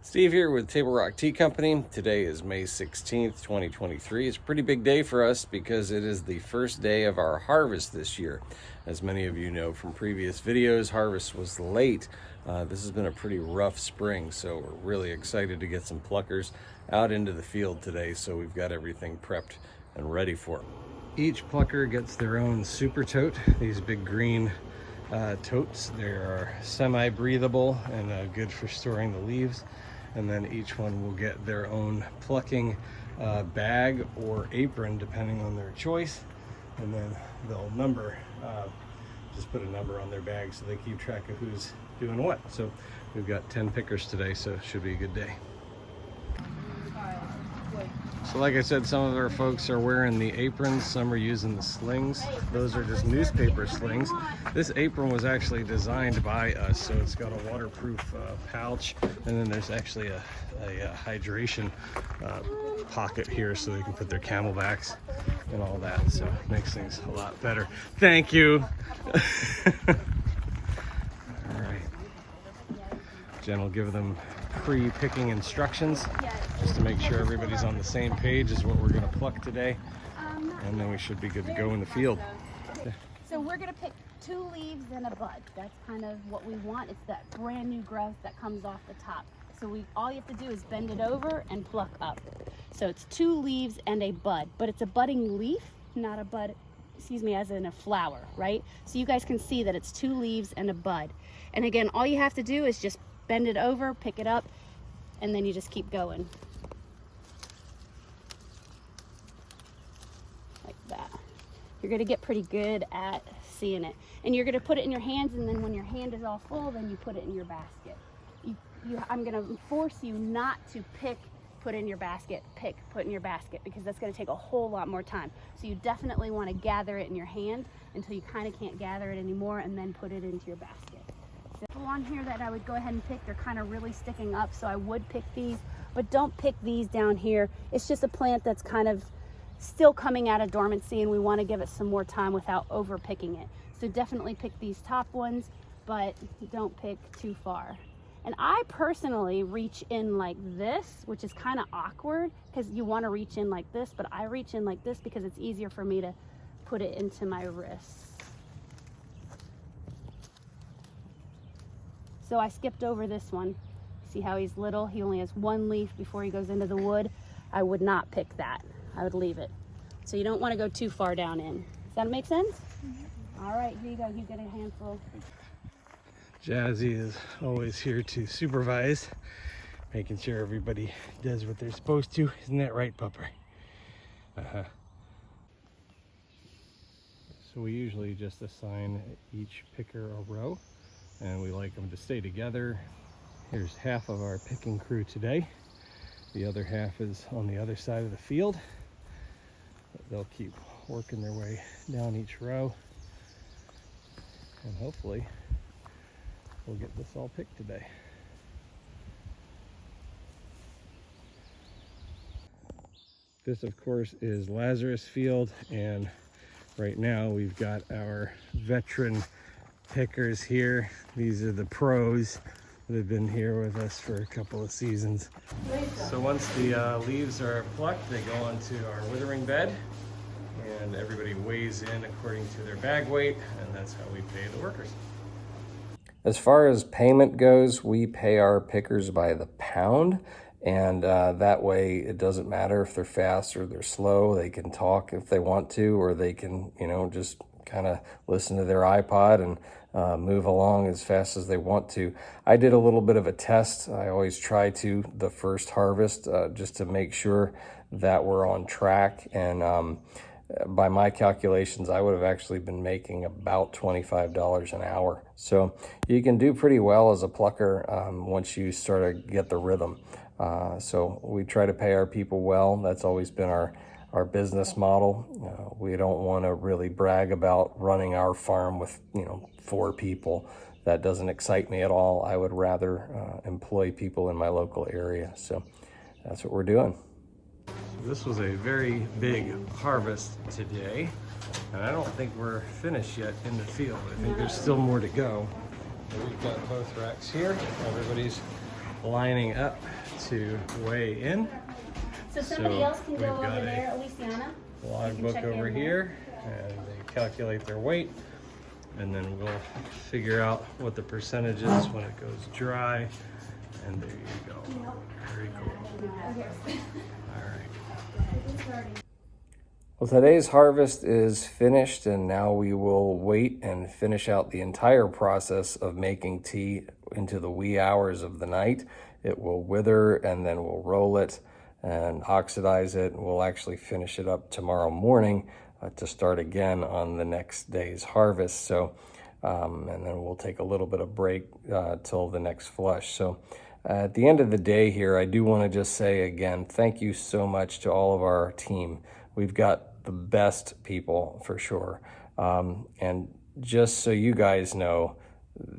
Steve here with Table Rock Tea Company. Today is May 16th, 2023. It's a pretty big day for us because it is the first day of our harvest this year. As many of you know from previous videos, harvest was late. This has been a pretty rough spring, so we're really excited to get some pluckers out into the field today, so we've got everything prepped and ready for it. Each plucker gets their own super tote, these big green totes. They are semi-breathable and good for storing the leaves. And then each one will get their own plucking bag or apron depending on their choice. And then they'll just put a number on their bag so they keep track of who's doing what. So we've got 10 pickers today, so it should be a good day. So like I said, some of our folks are wearing the aprons, some are using the slings. Those are just newspaper slings. This apron was actually designed by us, so it's got a waterproof pouch, and then there's actually a hydration pocket here so they can put their camelbacks and all that, so it makes things a lot better. Thank you. All right. Jen will give them pre-picking instructions just to make sure everybody's on the same page as what we're going to pluck today, and then we should be good to go in the field. So we're going to pick 2 leaves and a bud. That's kind of what we want. It's that brand new growth that comes off the top. So all you have to do is bend it over and pluck up. So it's 2 leaves and a bud, but it's a budding leaf, not a bud, as in a flower, right? So you guys can see that it's 2 leaves and a bud. And again, all you have to do is just bend it over, pick it up, and then you just keep going. Like that. You're gonna get pretty good at seeing it. And you're gonna put it in your hands, and then when your hand is all full, then you put it in your basket. I'm gonna force you not to pick, put in your basket, pick, put in your basket, because that's gonna take a whole lot more time. So you definitely wanna gather it in your hand until you kinda can't gather it anymore, and then put it into your basket. So on here that I would go ahead and pick, they're kind of really sticking up, so I would pick these, but don't pick these down here. It's just a plant that's kind of still coming out of dormancy, and we want to give it some more time without over picking it. So definitely pick these top ones, but don't pick too far. And I personally reach in like this, which is kind of awkward because you want to reach in like this, but I reach in like this because it's easier for me to put it into my wrists. So I skipped over this one. See how he's little? He only has 1 leaf before he goes into the wood. I would not pick that. I would leave it. So you don't want to go too far down in. Does that make sense? Mm-hmm. All right, here you go. You get a handful. Jazzy is always here to supervise, making sure everybody does what they're supposed to. Isn't that right, Pupper? So we usually just assign each picker a row, and we like them to stay together. Here's half of our picking crew today. The other half is on the other side of the field. But they'll keep working their way down each row, and hopefully we'll get this all picked today. This, of course, is Lazarus Field, and right now we've got our veteran pickers here. These are the pros that have been here with us for a couple of seasons. So once the leaves are plucked, they go onto our withering bed, and everybody weighs in according to their bag weight, and that's how we pay the workers. As far as payment goes, we pay our pickers by the pound, and that way it doesn't matter if they're fast or they're slow. They can talk if they want to, or they can, just kind of listen to their iPod and move along as fast as they want to. I did a little bit of a test. I always try to the first harvest just to make sure that we're on track, and by my calculations, I would have actually been making about $25 an hour. So you can do pretty well as a plucker once you sort of get the rhythm. So we try to pay our people well. That's always been our business model. We don't want to really brag about running our farm with 4 people. That doesn't excite me at all. I would rather employ people in my local area. So that's what we're doing. This was a very big harvest today, and I don't think we're finished yet in the field. I think there's still more to go. We've got both racks here. Everybody's lining up to weigh in. So somebody else can we've go got over a there, Elysiana. logbook check over in here, and they calculate their weight, and then we'll figure out what the percentage is when it goes dry. And there you go. Very cool. All right. Well, today's harvest is finished, and now we will wait and finish out the entire process of making tea into the wee hours of the night. It will wither, and then we'll roll it and oxidize it. We'll actually finish it up tomorrow morning to start again on the next day's harvest. So, and then we'll take a little bit of break till the next flush. So at the end of the day here, I do want to just say again, thank you so much to all of our team. We've got the best people for sure. And just so you guys know,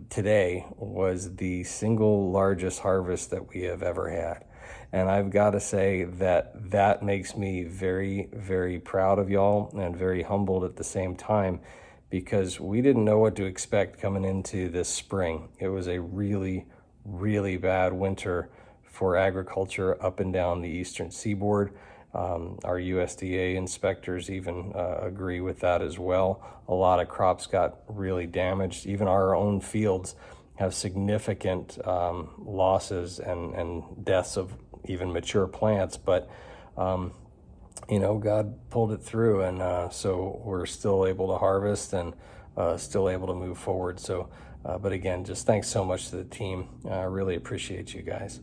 today was the single largest harvest that we have ever had. And I've got to say that makes me very, very proud of y'all and very humbled at the same time, because we didn't know what to expect coming into this spring. It was a really, really bad winter for agriculture up and down the eastern seaboard. Our USDA inspectors even agree with that as well. A lot of crops got really damaged. Even our own fields have significant losses and deaths of even mature plants. But, you know, God pulled it through, and so we're still able to harvest and still able to move forward. So, but again, just thanks so much to the team. I really appreciate you guys.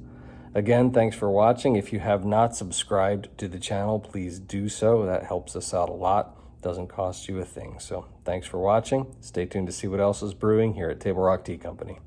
Again, thanks for watching. If you have not subscribed to the channel, please do so. That helps us out a lot. Doesn't cost you a thing. So thanks for watching. Stay tuned to see what else is brewing here at Table Rock Tea Company.